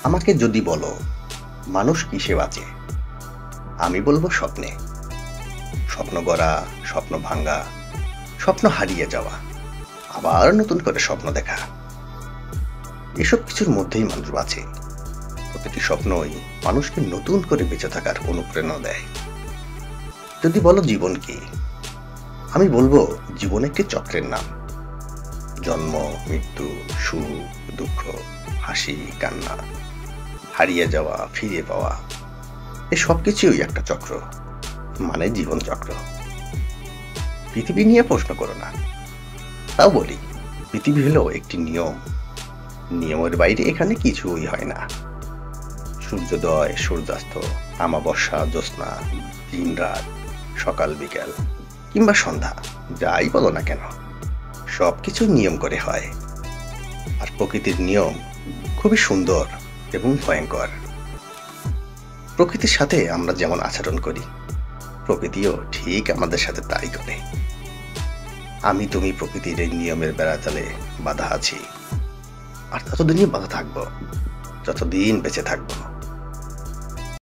আমাকে যদি বলো মানুষ কিসে বাঁচে, আমি বলবো স্বপ্নে। স্বপ্ন গড়া, স্বপ্ন ভাঙ্গা, স্বপ্ন হারিয়ে যাওয়া, আবার নতুন করে স্বপ্ন দেখা, এসব কিছুর মধ্যেই মানুষ বাঁচে। প্রতিটি স্বপ্নই মানুষকে নতুন করে বেঁচে থাকার অনুপ্রেরণা দেয়। যদি বলো জীবন কি, আমি বলবো জীবন একটি চক্রের নাম। জন্ম, মৃত্যু, সুখ, দুঃখ, হাসি, কান্না, হারিয়ে যাওয়া, ফিরে পাওয়া, এই সবকিছুই একটা চক্র, মানে জীবন চক্র। পৃথিবী নিয়ে প্রশ্ন করো না, তাও বলি পৃথিবী হলো একটি নিয়ম। নিয়মের বাইরে এখানে কিছুই হয় না। সূর্যোদয়, সূর্যাস্ত, আমাবস্যা, জ্যোৎস্না, দিন রাত, সকাল বিকেল কিংবা সন্ধ্যা, যাই বলো না কেন, সবকিছু নিয়ম করে হয়। আর প্রকৃতির নিয়ম খুবই সুন্দর এবং ভয়ঙ্কর। প্রকৃতির সাথে আমরা যেমন আচরণ করি, প্রকৃতিও ঠিক আমাদের সাথে তাই করে। আমি তুমি প্রকৃতির এই নিয়মের বেড়াজালে বাধা আছি, আর ততদিনই বাধা থাকবো যতদিন বেঁচে থাকবো।